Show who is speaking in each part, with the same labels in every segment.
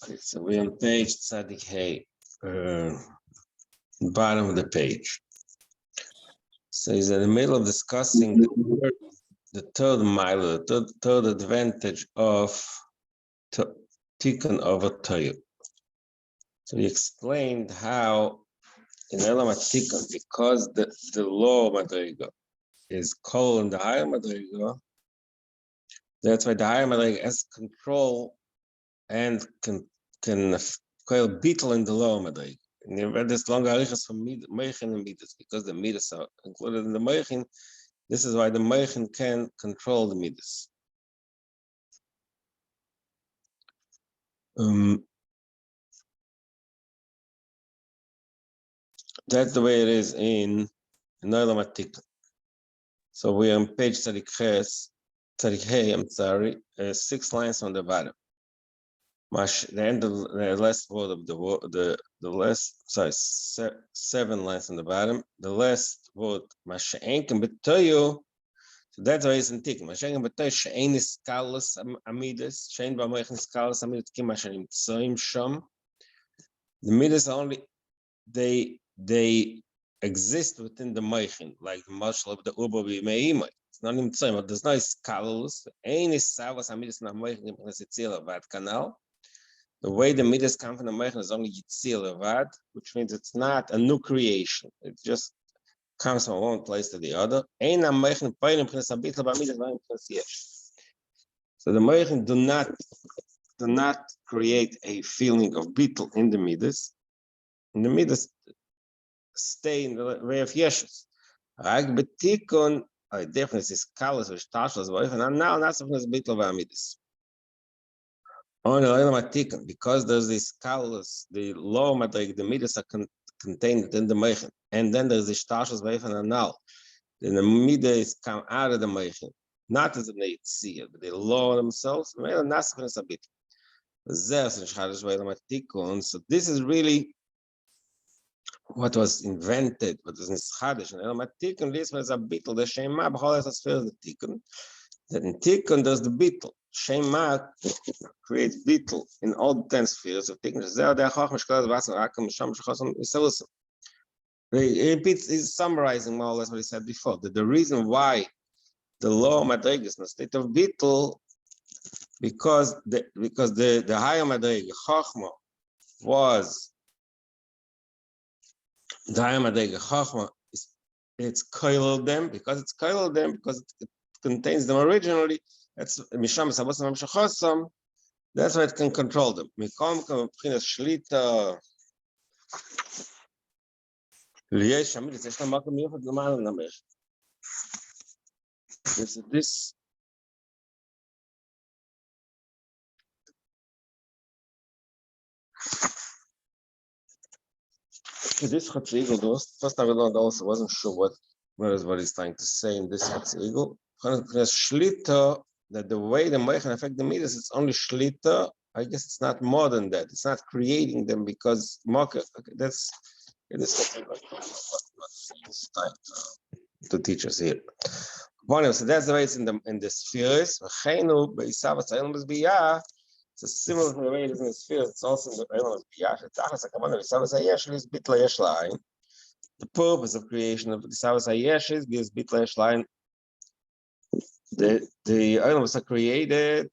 Speaker 1: Okay, so we're on page Tzadik Hey, bottom of the page. So he's in the middle of discussing the third mile, the third advantage of Tikkun over Toyu. So he explained how in Elam Tikkun, because the law of Madriga is called in the higher Madriga, that's why the higher Madriga has control and can call beetle in the lower Madriga. And you read this long arichas from Meichin and Midas, because the Midas are included in the Meichin. This is why the Meichin can control the Midas. That's the way it is in Olam Tikkun. So we are on page Tzadik Hey, I'm sorry, 6 lines on the bottom. The end of the last word of the last, sorry, 7 lines on the bottom. The last word, Masha'enken b'toyu. So that's why it's in Tikkun. Masha'enken b'toyu she'ein iskalas amidas, she'ein b'amoich iskalas amidas kim masha'nim tzoim sham. The midas only they exist within the moichin, like the mashal of the ubo b'meimai. It's not even tzoim, but there's no iskalas. Ein isavas amidas na moichin because it's a bad canal. The way the midas come from the Meichin is only Yitzil Levad, which means it's not a new creation. It just comes from one place to the other. So the Meichin do not create a feeling of bittul in the midas. And the midas stay in the way of Yeshus. Tikkun, definitely is kalas or shtashlas, and now not something that's bittul v'amidas. Because there's this kalas, the low madrig, the midas are contained in the meichin, and then there's the shtashas veifen anal. Then the midas come out of the meichin, not as a neitzia, but they lower themselves. So this is really what was invented, what was nischadish. And Elam Tikkun, this was a bittul. The shema b'chol es asfer the tikkun. That in tikkun there's the bittul. Shema creates bittul in all the 10 spheres of tikkun. He's summarizing more or less what he said before. That the reason why the law of madrega is in a state of bittul, because the higher madrega chachma was the higher madrega chachma it's koilel them because it contains them originally. That's misham sabosam shachosam. That's why it can control them. Mikom k'mebchinas shlita liyesh hamidus yesh lam makom miyuchad l'ma'alam namech. This Chatzigel, first time I learned also wasn't sure what he's trying to say in this Chatzigel. Shlita, that the way the Meichin affect the midas, it's only Shlita. I guess it's not more than that. It's not creating them because okay, that's what he's trying to teach us here. So that's the way it's in the spheres. It's a similar to the way it is in the spheres. It's also in the Elam Biyah. The purpose of creation of the Savas Hayesh is because Bitla Yesh Line. The Elams are created,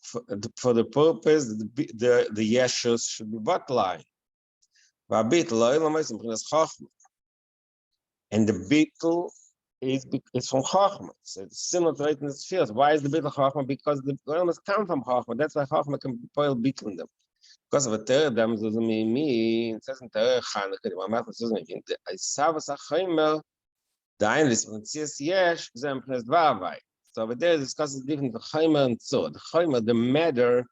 Speaker 1: for the purpose that the Yeshus should be but line. And the Bitl is from Chachma. So it's similar to it in the spheres. Why is the Bitl Chachma? Because the Elams come from Chachma. That's why Chachma can boil Bitl in them. Because of a third, it says in Tereh Chanukah, the Mamach says in the Savas HaChaimer. The Einlis von Tzias Yesh is impressed Vavai. So over there, it discusses different the Chaimer and Tzor. The Chaimer, the matter,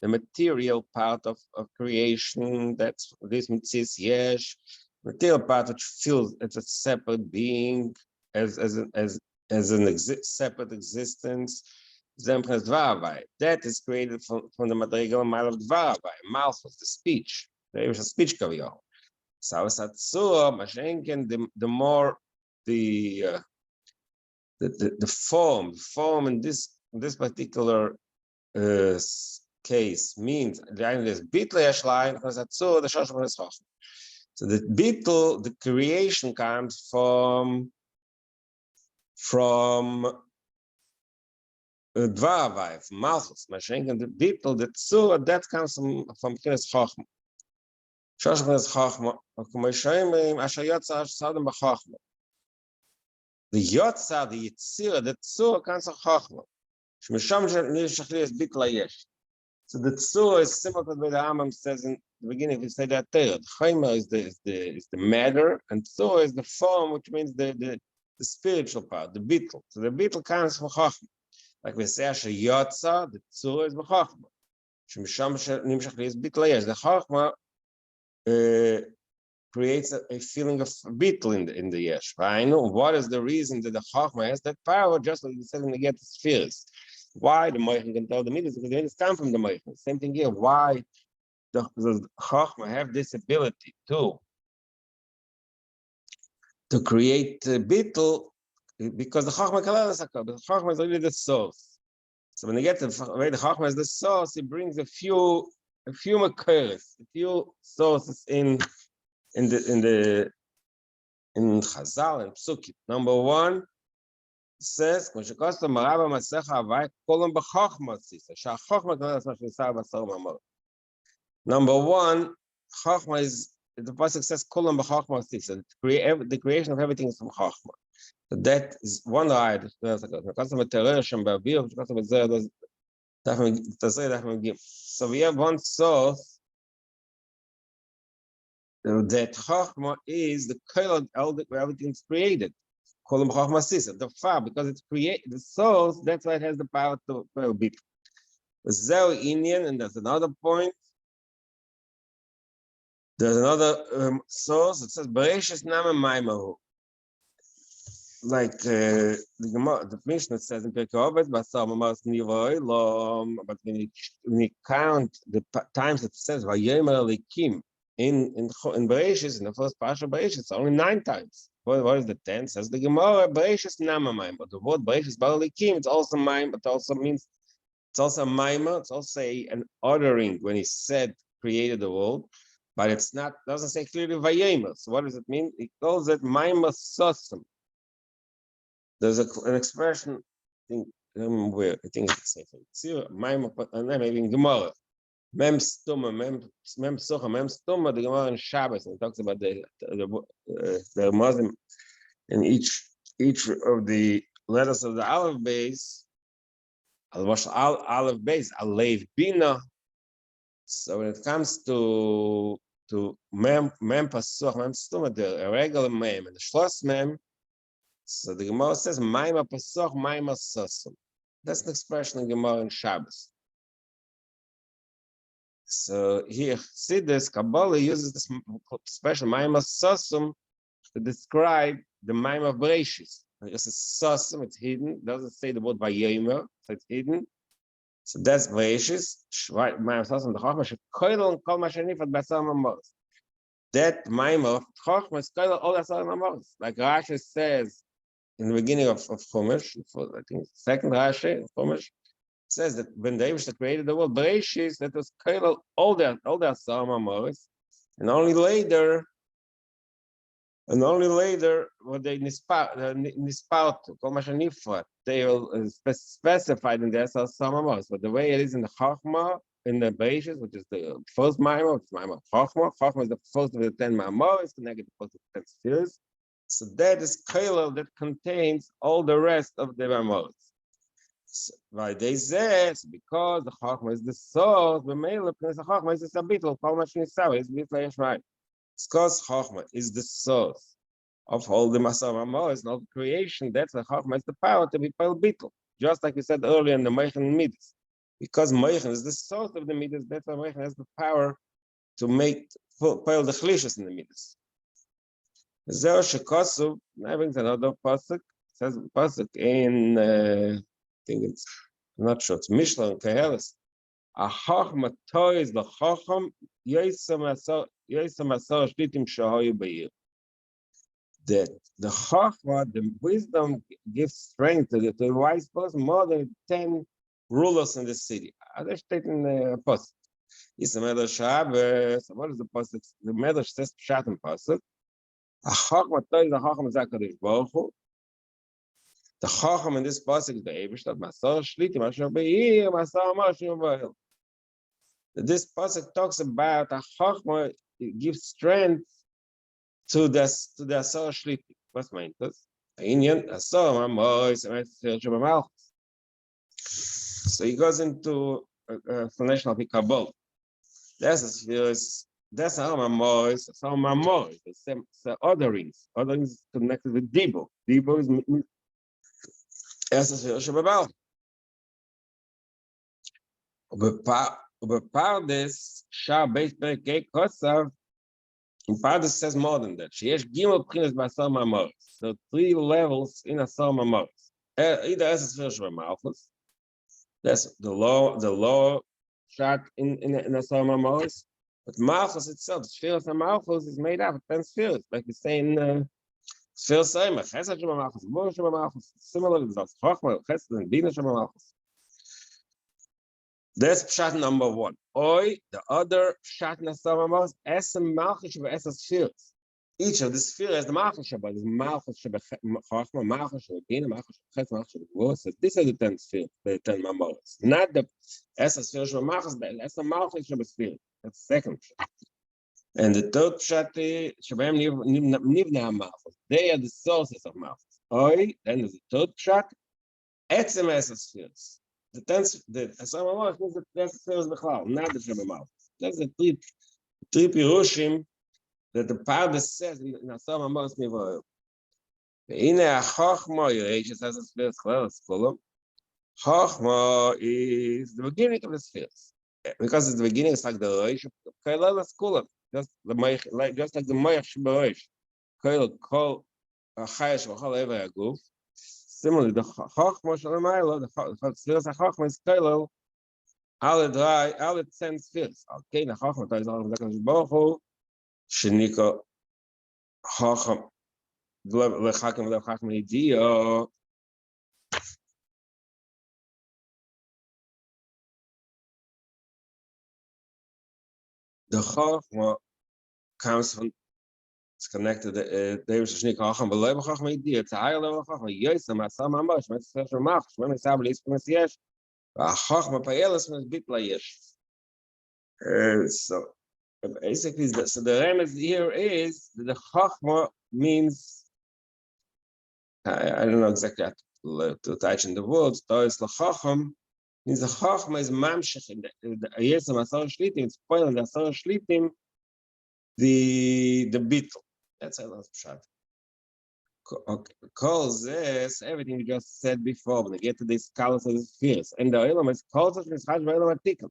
Speaker 1: the material part of creation. That's this Tzias Yesh, material part which feels it's a separate being, as an separate existence. Zempress Vavai. That is created from the Madrigal Mal of Vavai. Mouth was the speech. There was a speech kaviyah. So Tzor, Mashenken, the more the form in this particular case means the bitl yesh line because that's so the shosh is chochma. So the bitl, the creation comes from Dvaravai, from Malchus, Mashenk, and the bitl, the tzur, that comes from Kines Chochma. Shosh is chochma. Asher yotza sadam b'chochma. The yotza, the yitzira, the tzur comes from chochma. Shmisham nishachli is bitl yesh. So the tzur is similar to what the Rambam says in the beginning. We say that there, chayma is the matter, and tzur is the form, which means the spiritual part, the bitl. So the bitl comes from chochma. Like we say, Asher yotza, the tzur is b'chochma. Shmisham nishachli is bitl yesh. The chochma creates a feeling of bitl in the yesh. I know what is the reason that the chochma has that power, just like you said in the get the spheres. Why the moichin can tell the midas? Because the midas come from the moichin. Same thing here. Why the chochma have this ability to create bitl? Because the chochma the chochma is really the source. So when you get to the way the chochma is the source, it brings a few makers, a few sources in Chazal and Psukit. Number one says, number one, Chachma is, the pasuk says, the creation of everything is from Chachma. So that is one right. So we have one source that Chachma is the kernel where everything is created. The fire, because it's created, the source, that's why it has the power to be. Zeo Indian, and there's another point. There's another source. It says Bereshis Nama Maimahu. Like the Mishnah says in Pirkei Avos, but when you count the times it says Vayomer Elikim in Bereshis, in the first parsha of Bereshis, it's only 9 times. What is the 10? Says the Gemara, Bereshis Nama Maim. But the word Bereshis Bar Elikim, it's also Maim, but also means it's also a Maima, it's also an ordering when he said created the world, but it's not, doesn't say clearly Vayomer. So what does it mean? It calls it Maima Sosum. There's an expression, I think it's the same thing. Maybe in Gemara. Mem stuma, mem sucha, mem stuma, the Gemara in Shabbos, and it talks about the Muslim in each of the letters of the Aleph base, Aleph base, Aleph Bina. So when it comes to mem pasuch, mem stuma, the regular mem and the shlos mem, so the Gemara says, Maima Pasach, Maima Sasum. That's an expression in Gemara in Shabbos. So here, see this, Kabbalah uses this special Maima Sasum to describe the Maima of Bereshis. It's a Sasum, it's hidden. It doesn't say the word Vayomer, so it's hidden. So that's Bereshis. Maima Sasum, the Chachma, Shekoidel and Kol Mashanifat Basar Mamos. That Maima of Chachma is Koidel all Basar Mamos. Like Rashi says, in the beginning of Chumash, I think second Rashi of Chumash, says that when the Eibush created the world, Bereshis, that was all their Asar Mamoros, and only later, when they nispart, Kol Mashanifat, they will specified in the Asar Mamoros. But the way it is in the Chachma, in the Bereshis, which is the first Maimah, which is Maimah Chachma. Chachma is the first of the 10 Maimoros, connected to the first of the 10 spheres. So that is Kailal that contains all the rest of the Maimoros. So why they say, because the Chachma is the source, the Mele, because the Chachma is the Sabitl, Kol Mashnisav, is Bitla Yeshmai. Because Chachma is the source of all the Masar Maimoros and all the creation, that's the Chachma is the power to be Pal Bitl. Just like we said earlier in the Moichin Midas. Because Moichin is the source of the Midas, that's why Moichin has the power to make Pal the Chlishas in the Midas. Zeo Shekosov, I think another pasuk. Says pasuk in I think it's, I'm not sure, it's Mishnah and Kehelis. A chachma toys the chacham yoisam asar shlitim shahoyu b'yir. That the chachma, the wisdom, gives strength to the wise person more than 10 rulers in the city. Other state in the post. Is the Medrash Shabbos. What is the post? The Medrash says Pshat and Pasuk. A Chacham told the Chacham is HaKadosh Baruch Hu. The Chacham in this pasuk is the Eibishter. Masar Shlitim Asher Be'ir Masar Mashim Ba'il. This pasuk talks about a Chacham gives strength to the Asar Shlitim. What's meant this? Inyan Asar Mamois Emetzir Shebemalchus. So he goes into explanation of the Kabbalah. That's how Mamois. That's how Mamois. The orderings. Orderings connected with Dibo. Dibo is Essas Filas Shebemalchus. Pardes Shah Beit Perkei Kosav. In Pardes says more than that. Sheyesh Gimel Pchinas B'Asar Mamois. So 3 levels in Asar Mamois. Either Essas Filas Shebemalchus. That's the law shot in Asar Mamois. But Malchus itself, Spheres and Malchus is made up of 10 spheres, like we say in Spheres Seimach, Chesed Shema Malchus, Mor Shema Malchus, similar to that, Chochma, Chesed, and Bina Shema Malchus. That's Pshat number 1. Oi, the other Pshat in Asar Mamois, Esem Malchus Sheba Esem spheres. Each of the spheres has the Malchus Sheba, there's Malchus Sheba Chochma, Malchus Sheba Bina, Malchus Sheba Chesed, Malchus Sheba Mor. So these are the 10 spheres, the 10 Mamois. Not the Esem spheres Sheba Malchus, but Esem Malchus Sheba spheres. That's the second Pshat. And the third Pshat is Shebeim Nivnei Malchus. They are the sources of Malchus. Oi, then there's the third Pshat, Etzem Esem spheres. The Asar Mamois means that that's the spheres Bechlal, not the Sheba Malchus. That's the three Pirushim that the Pardes says in Asar Mamois Nivoyim. Ve'inei HaChochma Yereishis as a spheres Chlal Eskulam. Chochma is the beginning of the spheres. Because it's the beginning, it's like the Reish of Kailal Eskulam. Just like the Moich Sheba'Reish. Kailal Kol Chayesh V'chol Ever Yaguf. Similarly, the Chochma Shalamayla, the spheres of Chochma is Kailal all the 10 spheres. Okay, the Chochma tells all of the HaKadosh Baruch Hu, Shenika Chochma Lechakim Lechakim Idiyo. The Chochma comes from, it's connected to the David Shnik Chochma, but Leib Chochma Idiyo. It's a higher level of Chochma. Yosem Asar Mamois, Metzir Shemach, Shemem Yisabel Yispun Yesh. Chochma Payelis Metzir Bitla Yesh. So basically, so the remez here is that the Chochma means, I don't know exactly how to touch in the words. Tois LaChocham means the Chochma is mamshech in the Yesem Asar Shlitim. It's spoiling the Asar Shlitim, the bittul. That's a last pshat. Okay, calls this everything we just said before. When we get to these colors of the spheres, and the Olam is calls us Mishach Olam Atikum.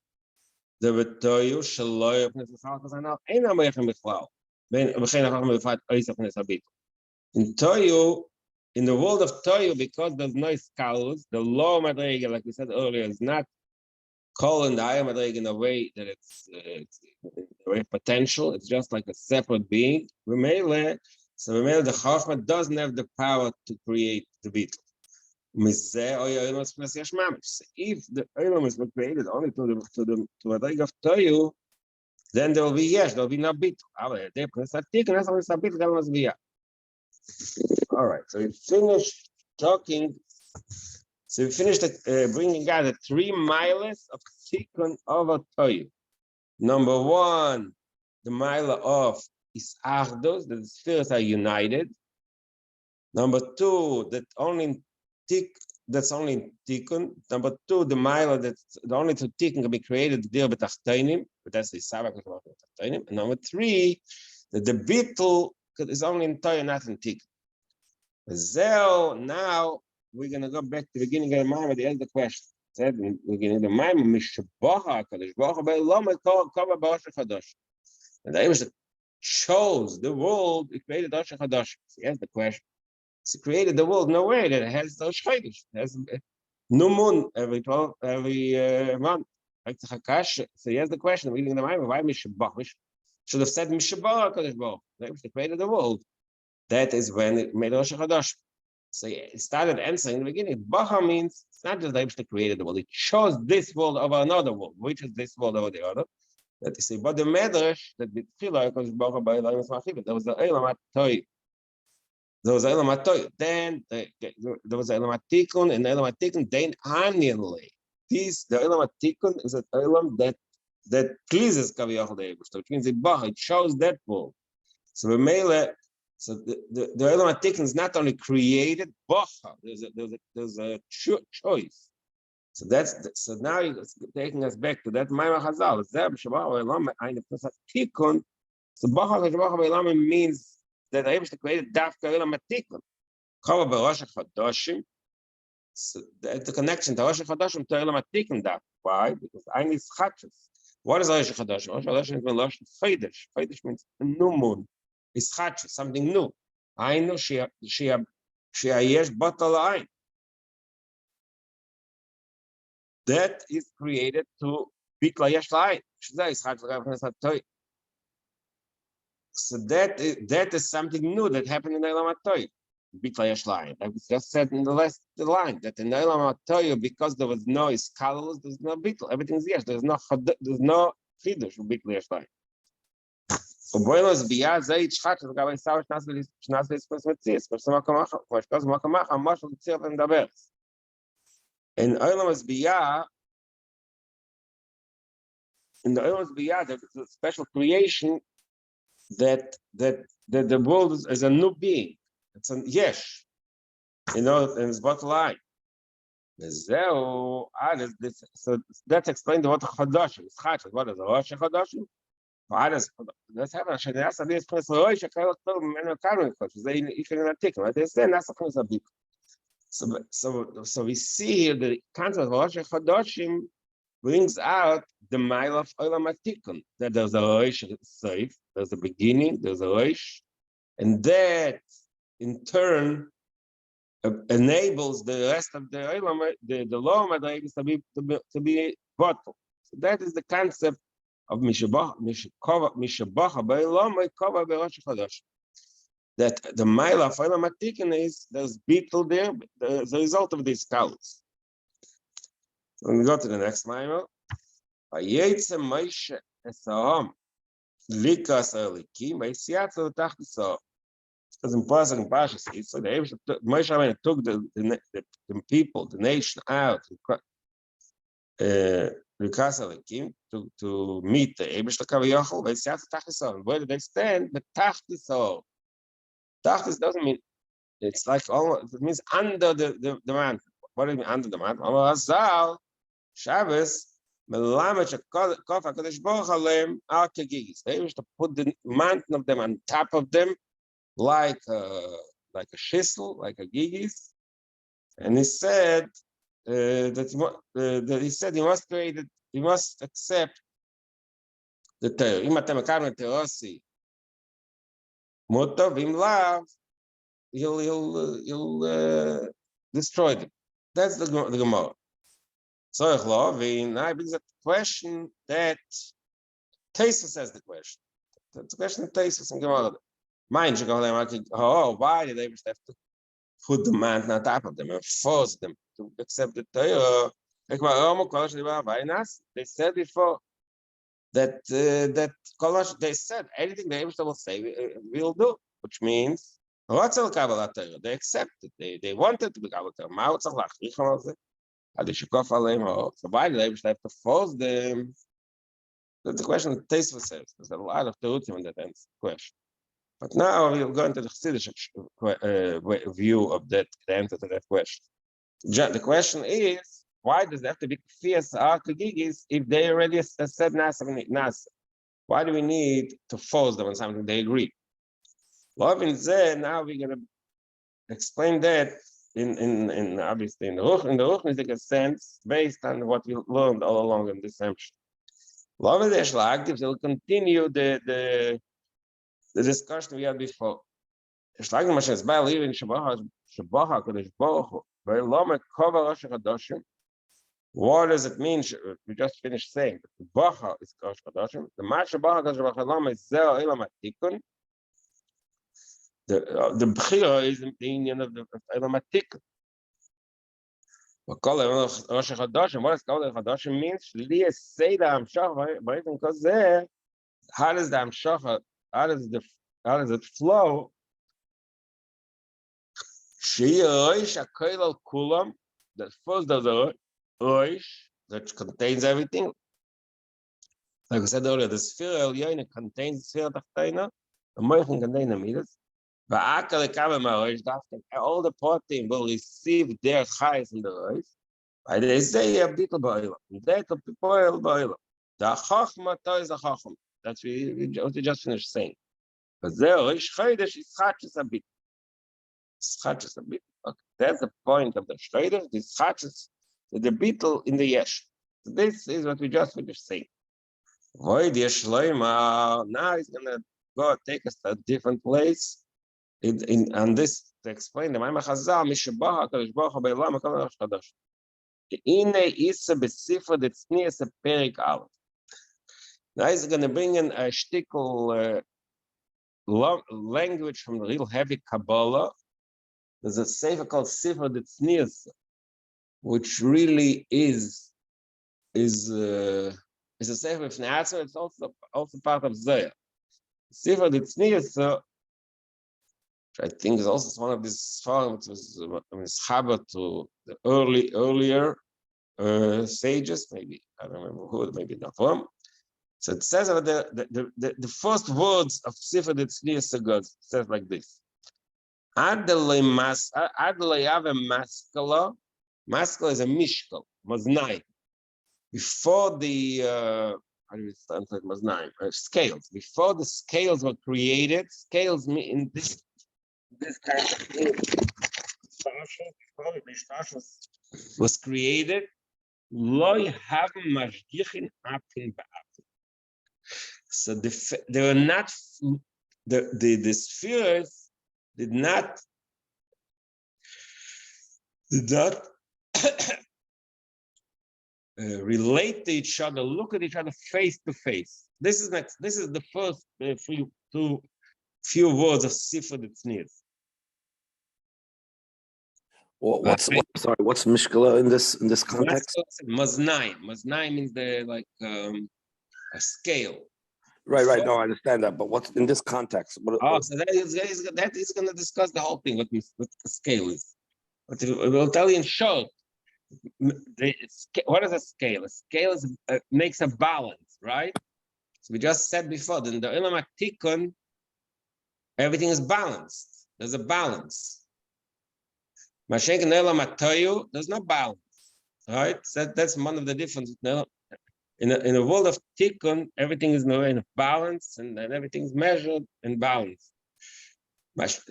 Speaker 1: The Betoyu Shaloy of Nisachas and Ein Amayachem Bichlal. Ben B'chein Acham B'fat Oisach Nisabit. In Toyu, in the world of Toyu, because there's no scholars, the law Madrega, like we said earlier, is not calling the higher Madrega in a way that it's very potential. It's just like a separate being. So the Chachma doesn't have the power to create the beetle. So if the Olam is created only to the Madrega of Toyu, then there will be there will be no beetle. All right, so we finished talking. So we finished bringing out the 3 miles of Tikkun over Toyu. Number 1, the mile of Isachdos, that the spheres are united. Number 2, that's only Tikkun. Number 2, the mile that's the only 2 Tikkun can be created deal with Tachtainim, but that's the Sabbath of Tachtainim. And number 3, that the beetle is only in Toyu, not in Tikkun. Now we're going to go back to the beginning of the Maimon to answer the question. Said in the beginning of the Maimon, Mishbacha Kadosh Baruch Hu Be'Lama Kova B'Osher Chadash. And the Eibishter chose the world. He created Osher Chadash. So here's the question: he created the world in a way that it has Osher Chadash. It has new moon every month. So here's the question: reading the Maimon, why Mishbach? Should have said Mishbacha Kadosh Baruch Hu. The Eibishter created the world. That is when it made Osher Chadash. So it started answering in the beginning. Bacha means it's not just the Eibishter created the world. It chose this world over another world. Which is this world over the other? That you say, but the Medrash that B'tchila because Bacha Ba'elam is Machibet. There was the Eilam HaToy. There was Eilam HaToy. Then there was Eilam HaTikun, and Eilam HaTikun then annually. The Eilam HaTikun is an Eilam that pleases Kaviyachal the Eibishter, which means it shows that world. So the Eilam HaTikun is not only created, Bacha. There's a choice. So now it's taking us back to that Maimah Chazal. So Bacha Ba'elam means that the Eibishter created Dafka Eilam HaTikun. Kava B'Rosh HaChadoshim. So the connection to Rosh HaChadoshim to Eilam HaTikun Daf. Why? Because I need Chachas. What is Rosh HaChadoshim? Rosh HaChadoshim is Rosh Chodesh. Chodesh means a new moon. It's Chachas, something new. I know she Sheayesh Batal Ain. That is created to be Klayesh Lain. So that is something new that happened in Eilam HaToy. Bitlayesh line. Like we just said in the last line, that in Eilam HaToy, because there was no scholars, there's no bitl. Everything's yes. There's no chidush of bitlayesh line. Oboilos biyah zayit shchat l'gabei sav shnas v'yispos metzias. Persona kamacha, k'mashkos makamacha, mashal tzir v'mdaberes. In Eilam biyah, there's a special creation that the world is a new being. It's a yesh, and it's bottom line. So that's explained what Chodoshim. It's Chachas. What is a Rosh Chodoshim? That's happening. That's a bit of Rosh Chodoshim. So we see here the concept of Rosh Chodoshim brings out the mile of Eilam HaTikun. That there's a Rosh Seif, there's a beginning, there's a Rosh, and that in turn enables the rest of the Eilam, the law to be bottled. So that is the concept of Mishabacha Ba'elam Kova B'Rosh Chodoshim. That the mile of Eilam HaTikun is there's beetle there, the result of these scholars. When we go to the next mile, Vitzä Moshe Esahom Likas Elikim Vaysiatza L'Tachtisah. Because in Pasuk and Pashas, it's like Moshe Rabbeinu took the people, the nation out Likas Elikim to meet the Eibishter Kaviyachal Vaysiatza L'Tachtisah. And where did they stand? The Tachtisah. Tachtis doesn't mean it's like almost. It means under the mountain. What do you mean under the mountain? Azal Shabbos. Melamed Kof HaKadosh Baruch Aleim Al Kegigis. They used to put the mountain of them on top of them, like a chisel, like a gigis. And he said that he must accept the Torah. Im atem mekabel terosi mutav im lav, he'll destroy them. That's the Gemara. So I brings a question that Taisus says the question. That's the question of Taisus and Gemara. Mind you, why did they have to put the mountain on top of them and force them to accept the Torah? They said before that they said anything the Eibishter will say, we'll do, which means they accepted. They wanted to be Kabbalah Torah. So why did they have to force them? That's the question that Taisus says. There's a lot of terutim in that question. But now we'll go into the Chassidish view of that, the answer to that question. The question is, why does it have to be fierce Arkagigis if they already said Nasa? Why do we need to force them on something they agree? Now we're going to explain that in obviously in the Ruchnistic sense based on what we learned all along in this section. Will continue the discussion we had before. What does it mean? We just finished saying that the Bacha is Kosh Kadoshim. The Masha Bacha Kosh Bacha Lama is Zeh Eilam HaTikun. the bchira is the union of the elamatik. What does Rosh Chodashim means? Lias say the Amshach, because there, how does the Amshach, how does it flow? Shiur kulam, that first does the oish that contains everything. Like I said earlier, the sphere elyoina contains the sphere tachtaina, the moichin contains the midas. All the party will receive their chayes in the oish. And they say a bit of oil. That of the oil boil. The chachma is a chacham. That's what we just finished saying. But there is chaydesh is chachis a bit. Chachis a bit. Okay. That's the point of the shaydesh. This chachis, the beetle in the yesh. So this is what we just finished saying. Void yesh loima. Now he's gonna go take us to a different place. On this to explain the Maimah Chazal, Mishabaha Kadosh Baruch Hu Beilam HaKol Chadash. Ine Isa B'Sifra D'Tznius Perik Aleph. Now he's going to bring in a shtickle language from the real heavy Kabbalah. There's a sefer called Sifra D'Tznius, which really is a sefer of Ne'atzah. It's also part of Zohar. Sifra D'Tznius, I think is also one of these forms was Chabad to the earlier sages, maybe I don't remember who, maybe not one. So it says that the first words of Sifra D'Tznius goes says like this: Adlei Ave Maskala. Maskala is a mishkal, maznai. Before the how do we translate maznai? Scales. Before the scales were created, scales in this kind of thing was created. So they were not the spheres did not relate to each other, look at each other face to face. This is the first few words of Sifra D'Tznius.
Speaker 2: What's mishkala in this context?
Speaker 1: Maznai. Maznai means a scale.
Speaker 2: Right. No, I understand that. But what's in this context?
Speaker 1: So that is going to discuss the whole thing. What the scale is. But we'll tell you in short. What is a scale? A scale makes a balance, right? So we just said before, in the Ilam HaTikun, everything is balanced. There's a balance. Mashenk in Ilam HaToyu, there's no balance, right? So that's one of the differences. In a world of Tikkun, everything is in a balance, and everything is measured and balanced.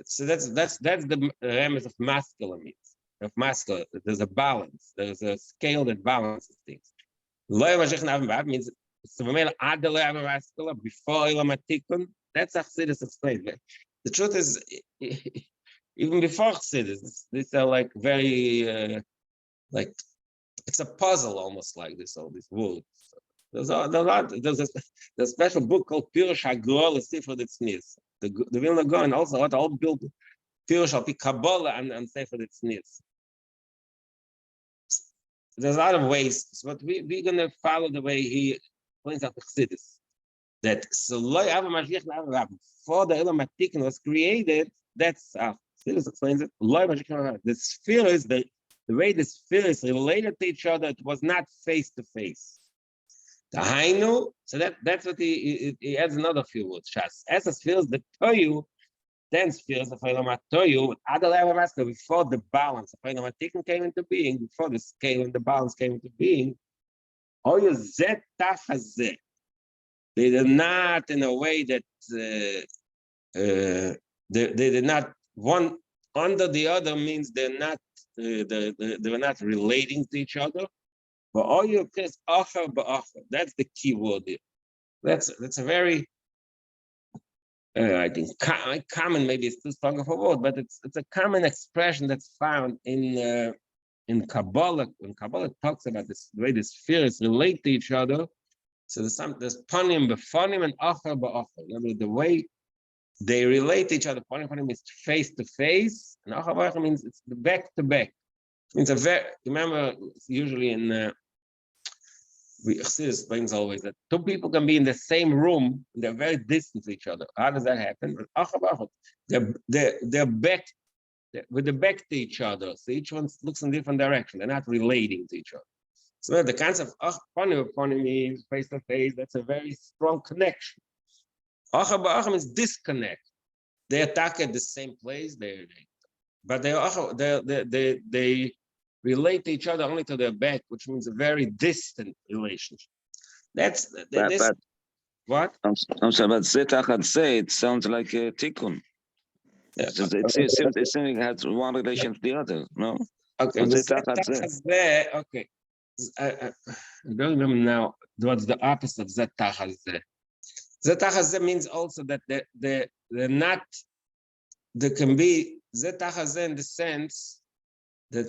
Speaker 1: So that's the remez of masculine means. Of masculine, there's a balance. There's a scale that balances things. Means before Ilam HaTikun. That's Chassidus explained. The truth is, even before Chassidus, these are like very it's a puzzle almost like this. All these words. There's a special book called Pirush HaGrol Sifra D'Tznius. The Vilna Gaon also all built Pirush al Pi Kabbalah and Sifra D'Tznius. There's a lot of ways, but we're going to follow the way he points out the Chassidus. That before the Ilam HaTikun was created, that's Chassidus explains it. The sphere is the way the spheres related to each other. It was not face to face. The Hainu, so that's what he adds another few words. As the spheres, the Toyu, then spheres of Ilam HaToyu, before the balance of Ilam HaTikun came into being, before the scale and the balance came into being, they did not in a way that they did not one under the other means they're not they were not relating to each other. But all you kiss that's the key word here. That's a very I think common, maybe it's too strong of a word, but it's a common expression that's found in Kabbalah. When Kabbalah talks about this, the way the spheres relate to each other, so there's panim b'fanim and acher ba'acher. The way they relate to each other. Panim means face to face, and Achav means it's back to back. It means a very, remember, usually in Chassidus explains always that two people can be in the same room, and they're very distant to each other. How does that happen? They're back with the back to each other, so each one looks in different direction. They're not relating to each other. So the concept of panim means face to face. That's a very strong connection. Achar means disconnect. They attack at the same place. But they relate to each other only to their back, which means a very distant relationship. That's this. What?
Speaker 3: I'm sorry, but Zetachat say it sounds like a tikkun.
Speaker 1: Yeah.
Speaker 3: It seems like it has one relation to the other, no?
Speaker 1: Okay. Okay. I don't remember now what's the opposite of Zetachat. Zetachat means also that they're not. There can be Zetachat in the sense that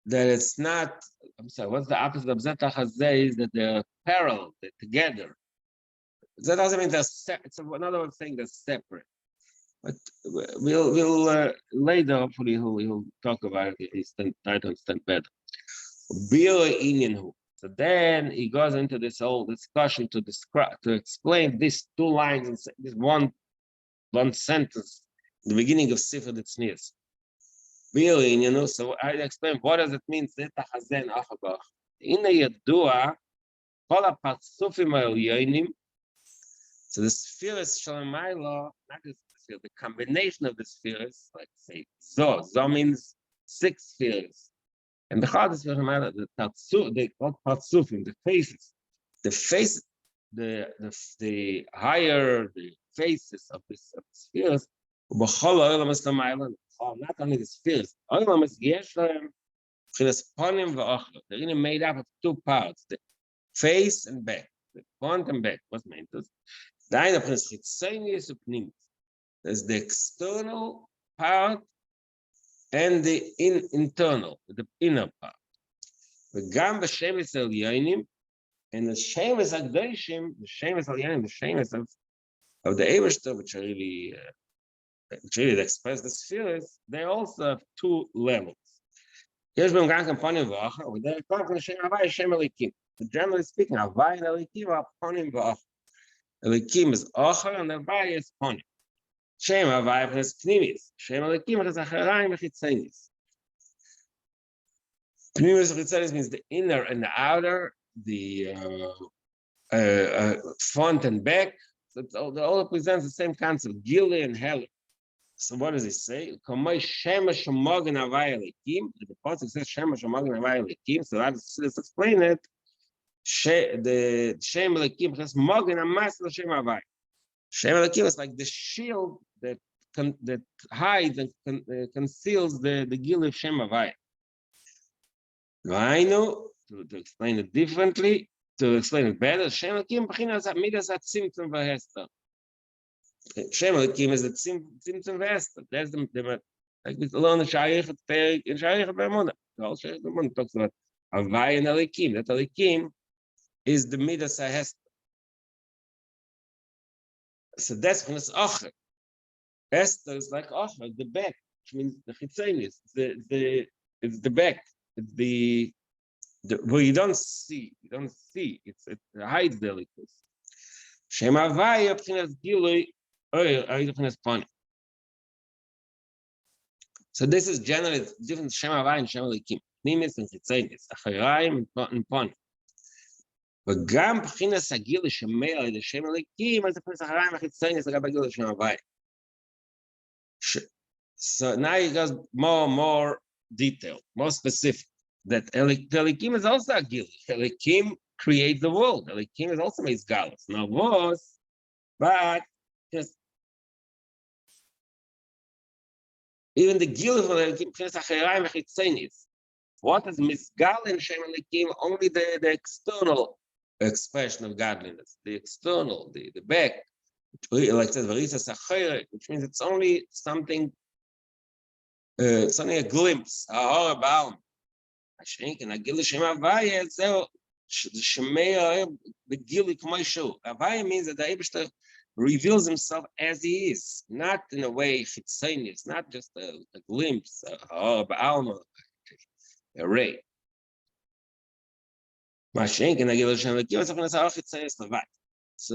Speaker 1: it's not. I'm sorry. What's the opposite of Zetachat? Is that they're parallel, they're together. That doesn't mean it's another thing that's separate. But we'll later. Hopefully, he'll talk about it. He's trying to understand better. So then he goes into this whole discussion to explain these two lines in this one sentence, the beginning of Sifra Tznius. So I explain what does it mean. So the spheres Shalamayla, not the sphere, the combination of the spheres, like say Zo means 6 spheres. And the Chad is the Tatsu, they call Patsufim, the faces. The face, the higher the faces of the spheres, not only the spheres, they're made up of 2 parts, the face and back, the front and back. What's meant to? There's the external part and the internal, the inner part. And the shemes agdoshim, the shemes alyanim, the shemes of the Eberster, which really express the spheres, they also have 2 levels. Generally speaking, Havai and Alikim are Ponim v'Achar. Alikim is Achar and Havai is Ponim. Shem Havai has Pnimis. Shem Alikim has Acharayim and Chitzenis. Pnimis and Chitzenis means the inner and the outer, the front and back. So it all represents the same concept, Gili and Heller. So what does he say? The pasuk says Shema Shemagin Havai Alikim. So let's explain it. The Shem Elikim has Mogen Amas Shem Havai. Shem Elikim is like the shield that hides and conceals the Gil of Shem Havai. I know to explain it differently, to explain it better. Shem Elikim B'chinas Midas Atzimtzum V'Hester. Shem Elikim is the Tzimtzum V'Hester. That's the like we learn in Shiur in Shiur B'Emunah. The whole Shiur B'Emunah talks about Havai and Elikim. That Elikim is the Midas HaHester. So that's when it's Achar. Hester is like Achar, the back, which means the Chitzenis. It's the back. It's the where you don't see. It hides the liquids. Shem Havai B'chinas Gilui B'chinas Pani. So this is generally different Shem Havai and Shem Elikim. Pnimis and Chitzenis, Acharayim and Pani. וגם בחינס הגיל לשמר על ידי שם אליקים, אז זה פרס אחריים החיצייניס לגבי הגיל לשם הווי. So now he goes more detailed, more specific. That Elikim is also a gil. Elikim creates the world. Elikim is also makes galus. Now was, but just even the gil of Elikim pres acharayim v'chitzenis. What is misgal in Shem Elikim? Only the external expression of godliness, the external, the back, like it says, which means it's only something, it's only a glimpse, a horror bound. Havai means that the Eibishter reveals himself as he is, not in a way chitzonius, not just a glimpse, a ray. So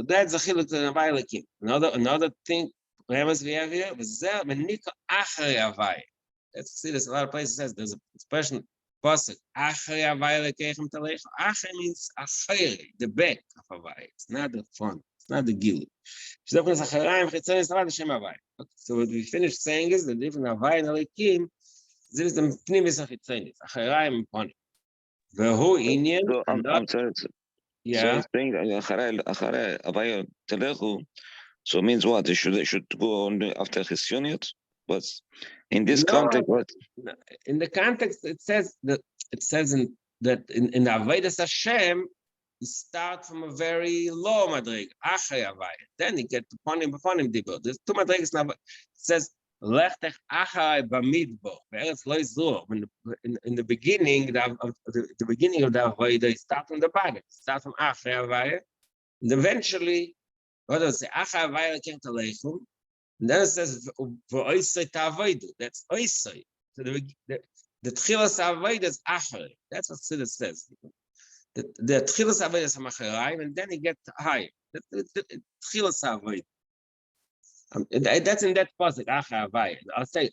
Speaker 1: that's the chiluk to the Vaylakim. Another thing, we have here, let's see this a lot of places says there's a expression pasuk achri avay lekechem talech. Achri means achri, the back of avay. It's not the front. It's not the gil. So what we finished saying is the different avay and alekim. This is the pnimis achitzenis. Achraim upon it. Vehu inyan.
Speaker 3: So I'm sorry.
Speaker 1: Yeah.
Speaker 3: So it's saying acharei avay telechu. So it means what? They should go on after chisyoniot. But in this context, what?
Speaker 1: In the context, it says that in the Avodas Hashem, you start from a very low madrig, achrei avay. Then you get to ponim dibur. There's two madrigas now. It says lechtech achrei bamidbo. In the beginning, the beginning of the avodah, you start from the bottom. Start from achrei avay, and eventually, what does it say? Achrei avay lekechem talechum. And then it says, that's oisai. So the tchilas avodah is achar. That's what Siddur says. The tchilas avodah is hamacharaim, and then you get higher. The tchilas avodah. That's in that pasuk achar avaya. I'll say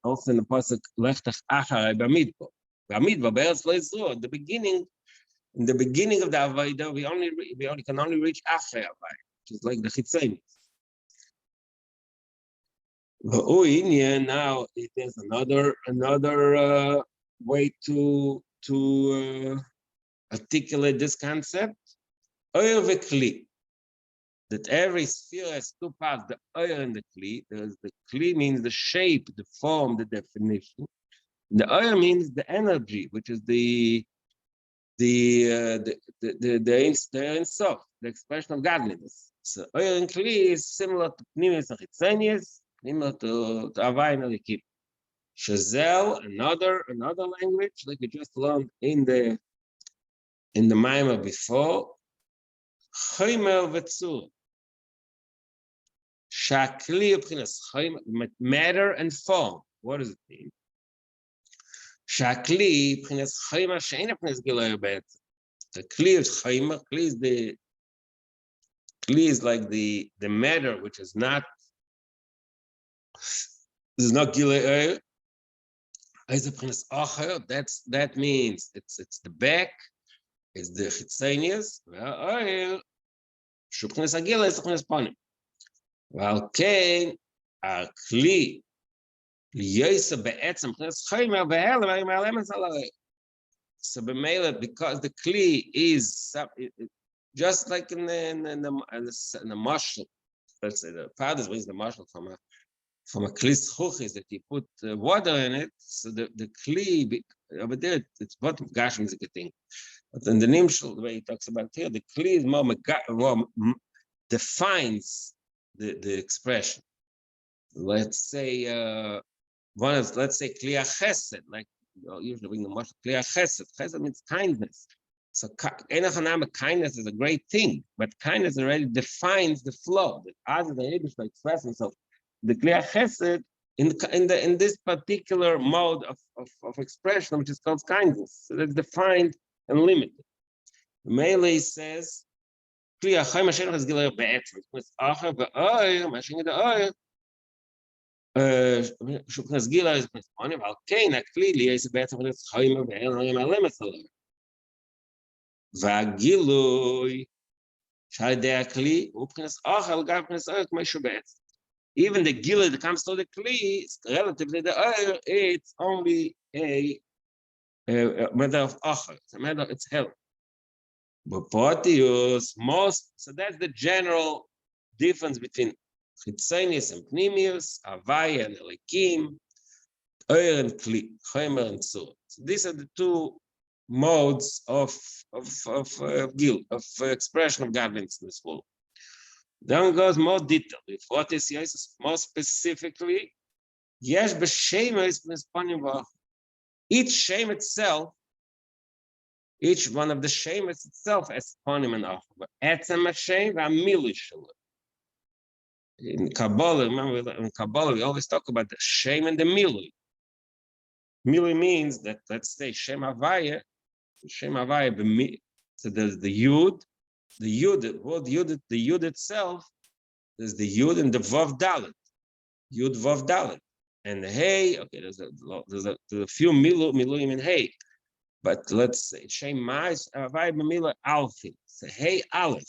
Speaker 1: also in the pasuk lechtach achar bamidbo. Bamidbo be'eretz lo yisrael. In the beginning of the avodah, we can only reach achar avaya, which is like the chitzonius. Now it is another way to articulate this concept. Oyer v'kli, that every sphere has two parts: the oyer and the kli. There's the kli means the shape, the form, the definition. The oyer means the energy, which is the Sof, the expression of godliness. So oyer and kli is similar to pnimis and chitzonius. To avay and alekim. Shazel, another language, like we just learned in the Maimah before. Chaymer v'tzur. Shakli b'chinas matter and form. What does it mean? Shakli b'chinas chaymer she'ein b'chinas giloy bet. The kli is chaymer. Kli is like the matter which is not. This is not gilei oil. That means it's the back, it's the chitzonius. Oil, shupchines agila is chines ponim. Well, kein kli liyosa be'etzem chines chaymer be'elam ayim es alay. So b'meila, because the kli is just like in the mashal. Let's say the fathers brings the mashal from a kli schuchis that you put water in it, so the kli over there it's bottom gashim is a good thing. But in the nimshal, the way he talks about here, the kli is more defines the expression. Let's say let's say kli chesed, like usually bring the mashal kli chesed. Chesed means kindness. So kindness is a great thing, but kindness already defines the flow. The other than Yiddish to express himself. The Kli Chesed in this particular mode of expression, which is called kindness. So that's defined and limited. The Melee says, Kli Achai Mashiach is Gilei Be'etzim. It's Achai Be'oyer, Mashiach Be'oyer. Shuknas Gilei is Ponim, Al Kein HaKli Li Yis Be'etzim It's Chayim Be'el Ha'im Alemet Va'gilui Shai Dei HaKli U'Pchines Achai L'Gav Pchines Oyer K'mei Be'etzim. Even the gila that comes to the kli, relatively the oil, it's only a matter of achar. It's a matter. It's hell. But potius most. So that's the general difference between chitzonius and pnimius, avaya and alekim, oil and kli, chaymer and tzur. So these are the two modes of gil, of expression of godliness in this world. Then goes more detail. If what is more specifically, yes, b'shema is misponim. Each shame itself, each one of the shemas itself has ponim and achar. Etzem hashem v'amilish shalom. In Kabbalah, remember in Kabbalah, we always talk about the Shem and the Milui. Milui means that, let's say, Shem Havaya, so there's the Yud, the Yud itself, there's the Yud and the Vav Dalet. Yud Vav Dalet. And the Hey, okay, there's a few Miluim in Hey. But let's say Shem Ma'is Havaya B'Mila Alfin. So Hey Aleph.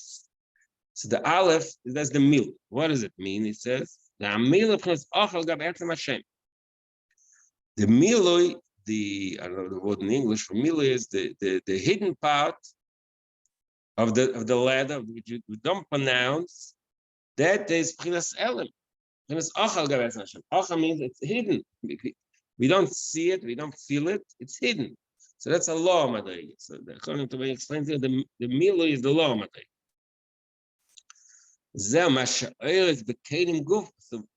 Speaker 1: So the Aleph, that's the Mil. What does it mean? It says the Amiluf is Ochel Gab Etzem Hashem. The Milui, I don't know the word in English for Milui, is the hidden part of the ladder which we don't pronounce. That is Prinas Elim. Prinas Ochel Gab Etzem Hashem. Ochel means it's hidden. We don't see it, we don't feel it, it's hidden. So that's a law of Madrega. So according to what he explains here, the Milui is the law of Madrega. So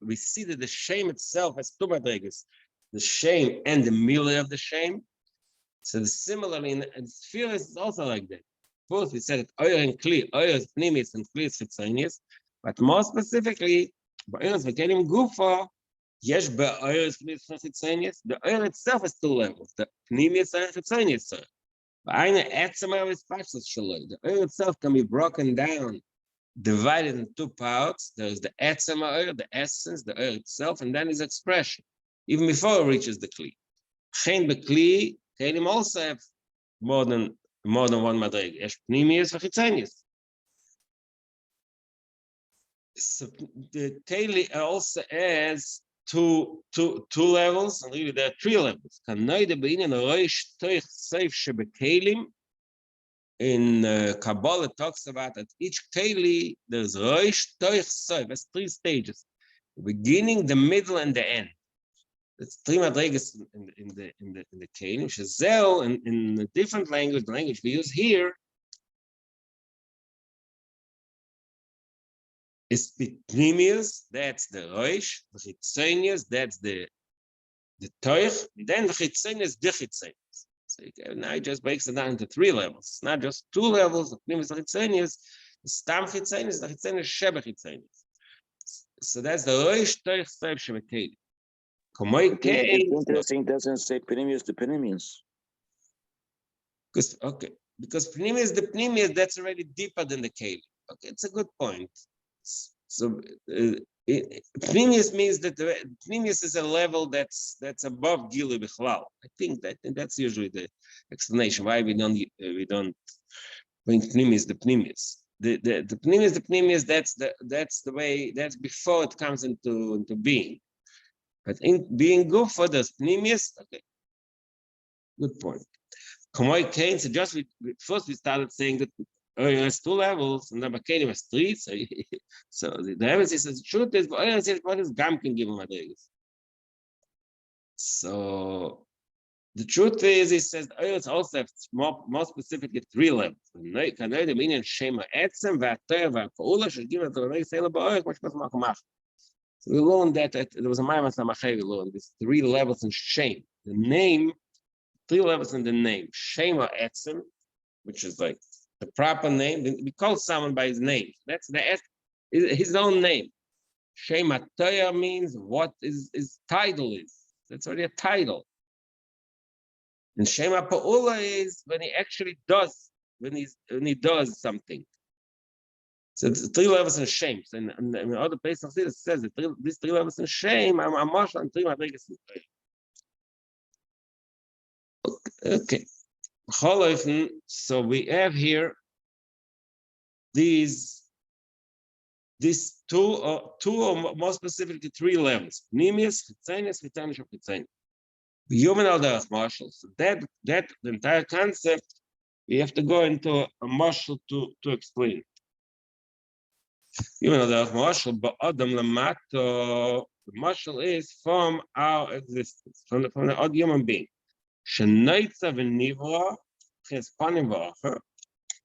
Speaker 1: we see that the shame itself has two madrigas, the shame and the milui of the shame. So similarly, in sphere is also like that. First, we said that oyer and kli, oyer is pnimis and kli is chitzonius, but more specifically, oyer is bekenim gufa, yesh be'oyer is pnimis and chitzonius. The oyer itself has two levels, the pnimis and chitzonius. The oyer itself can be broken down, divided in two parts. There's the etzem oyer, the essence, the oyer itself, and then his expression, even before it reaches the kli. Chen bekli, kelim also have more than one madreg. Esh pnimius v'chitzonius. So the keli also has two levels, and really there are three levels. Kanoide beinen roish toich seif shebekelim. In Kabbalah talks about that each keli there's roish toich seif. That's three stages: the beginning, the middle, and the end. That's three madregas in the keli, which is zeo in a different language. The language we use here is pnimius. That's the roish. The chitzonius. That's the toich. Then the chitzonius, the chitzonius. So now it just breaks it down into three levels. It's not just two levels of pnimis chitzonius. The stam chitzonius, the chitzonius sheba chitzonius. So that's the roish toich seif shebekeli.
Speaker 3: It's interesting, it doesn't say pnimius to pnimius.
Speaker 1: Because pnimius, the pnimius, that's already deeper than the keli. Okay, it's a good point. So pnimius means that pnimius is a level that's above gilu bichlal. I think that's usually the explanation why we don't bring pnimius the pnimius. The pnimius, that's the way, that's before it comes into being. But in being good for the pnimius, okay, good point. Kamoi Kane, so just first we started saying that has two levels, and then Kane has three. So the evidence says the truth is, what is Gam can give him madrigas. So the truth is, he says the also have more specifically three levels. So we learned that there was a Maimas Namachei, we learned these three levels in shame. The name, three levels in the name. Shema Etzem, which is like the proper name. We call someone by his name. That's his own name. Shema Toya means what his title is. That's already a title. And Shema Pa'ula is when he actually does, when he does something. So it's three levels in shame. And in other places it says that these three levels in shame are marshal and three madrigas. Okay. So we have here these two or more specifically three levels. Pnimius, chitzonius, vitanish, or chitzonius. Human alderach marshal. So that the entire concept, we have to go into a marshal to explain. Even though the marshal, but Adam Lamato, the marshal is from our existence, from the odd human being. Shenaitza v'nivra has panim v'acher.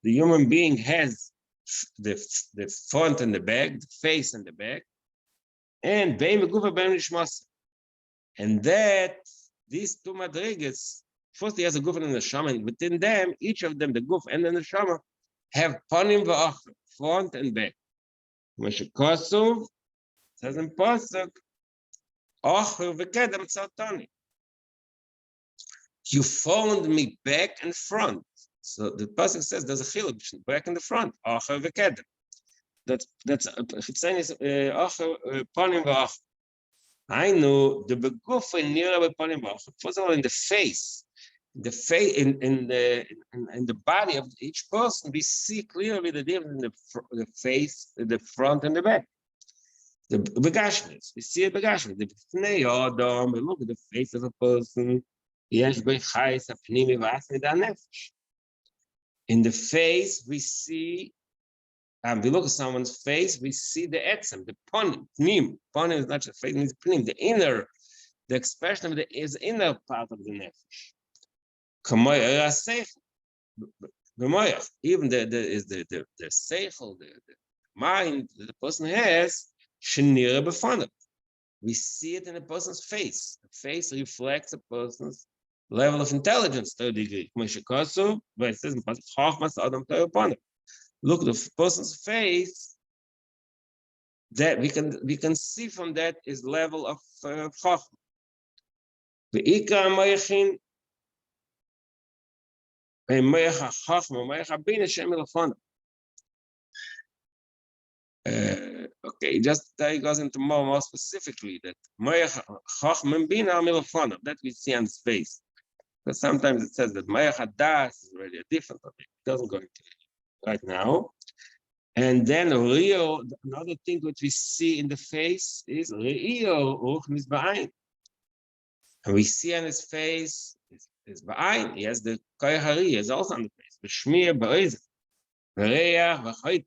Speaker 1: The human being has the front and the back, the face and the back, and bein v'gufa bein nishmas. And that these two madrigas, first he has a guf and a neshama, and within them, each of them, the guf and the neshama, have panim v'acher, front and back. says in Pasuk, Acher v'kedem tzartani. You found me back and front. So the Pasuk says there's a chiluk between back and the front. Acher v'kedem. That's Chitzeni is Acher panim v'acher. I know the begufa nira b'panim v'acher. First of all, in the face. The face in the body of each person, we see clearly the difference in the face, the front, and the back. The begashments, we see a begashment. The pnei adam, we look at the face of a person. Yesh b'chayis apnimi v'asmi nefesh. In the face, we see. We look at someone's face, we see the etzem, the ponim, pnim. Ponim is not just face, it's pnim, the inner, the expression of the is inner part of the nefesh. Even the seichel, the mind that the person has, we see it in a person's face. The face reflects a person's level of intelligence to a degree. Look at the person's face. That we can see from that is level of chachma. The ikar mayachin. Okay, just he goes into more specifically that that we see on his face. But sometimes it says that das is already a different topic. It doesn't go into it right now. And then another thing that we see in the face is and we see on his face is ba'ain. He has the koyhari, is also on the face. The shmir ba'izah, the reach v'chayt,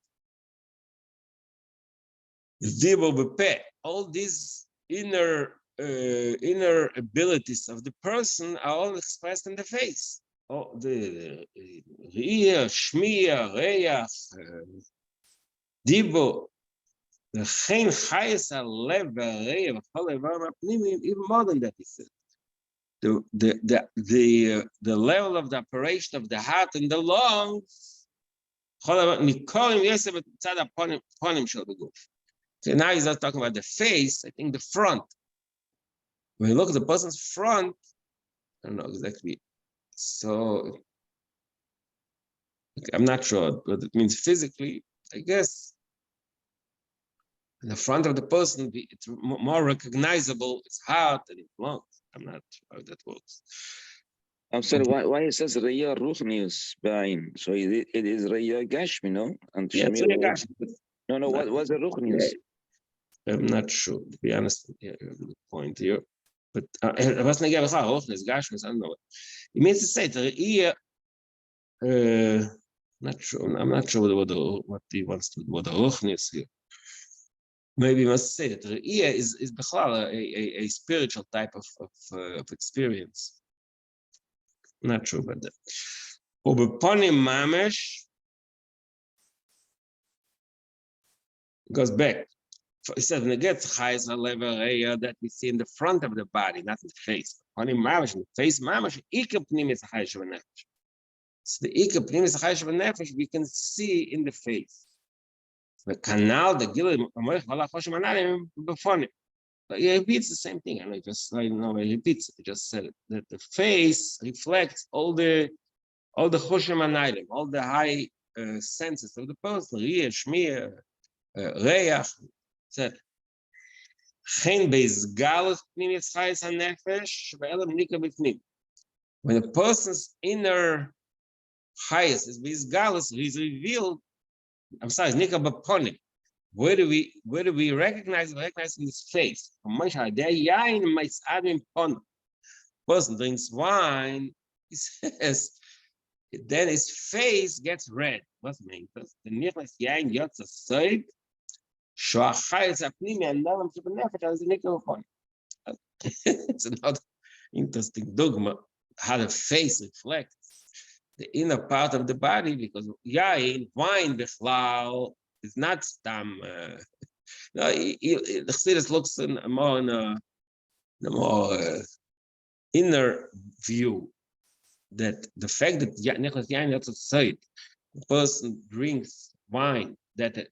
Speaker 1: the dibur b'peh. All these inner abilities of the person are all expressed in the face. Oh, the reach, shmir, reach, dibur. The chen chayes alev v'reach v'chol evar ma'pnimim. Even more than that, he said. The level of the operation of the heart and the lungs. So now he's not talking about the face, I think the front. When you look at the person's front, I don't know exactly. So I'm not sure what it means physically. I guess in the front of the person, it's more recognizable, it's heart and it's lungs. I'm not sure how that works.
Speaker 3: I'm sorry, why it says Raya Ruchnius Bain? So it is Raya Gashmi, no? And
Speaker 1: Yeah, it's Raya Gashmi.
Speaker 3: No, what was the Ruchnius?
Speaker 1: I'm not sure, to be honest. Yeah, good point here. But what's the Ruchnius Gashmi? I don't know. It means to say the Raya. Not sure. I'm not sure what he wants to. What the Ruchnius here. Maybe you must say that Re'iyah is a spiritual type of experience. I'm not sure about that. Ubeponim mamesh goes back. He said, "Negetz chayes level Re'iyah that we see in the front of the body, not in the face. Ponim mamesh, in the face mamesh, ikar pnimis chayes v'nefesh. So the ikar pnimis chayes v'nefesh we can see in the face. The canal, the gilim, but he repeats the same thing. And I know he repeats it. He just said it, that the face reflects all the choshim anayim, all the high senses of the person. Riyah, shmir, reach. Said, when a person's inner highest is bizgalus, he's revealed. I'm sorry, Nika Baponik. Where do we recognize in his face? Person drinks wine, he says, then his face gets red. What's the mean? Because the nichnas yain yotza side, shoachayis apnimi and nelam shibanefesh as the Nika Baponik. It's another interesting dogma how the face reflects the inner part of the body, because yain, wine, bichlal, is not stam. No, the Chassidus looks in a more inner view, that the fact that the person drinks wine, that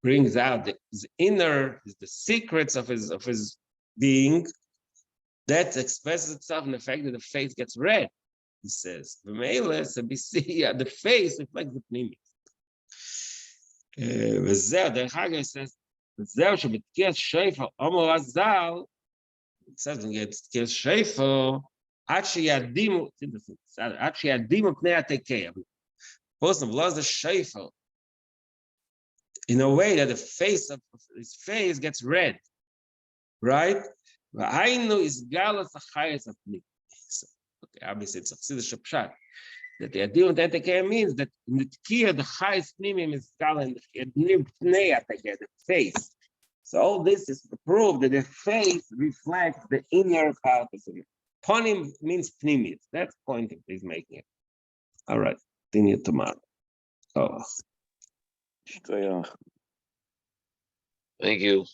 Speaker 1: brings out his inner, the secrets of his being, that expresses itself in the fact that the face gets red. He says, the face reflects the pnimi. וזהו, דרך אגב, he says, וזהו שבתקיעת שפר, אומר הזל, it says, בתקיעת שפר, עד שיעדימו פני התקי. Person blows the shofar in a way that the face of his face gets red, right? V'ainu is galus achayes of me. Okay, obviously it's a chassidus pshat. That the idea of the tekeh means that in the tkiyah the chayes pnimim is galus pnei tekeh, the face. So all this is to prove that the face reflects the inner part of it. Ponim means pnimim. That's the point he's making it. All right, continue tomorrow. Oh.
Speaker 3: Thank you.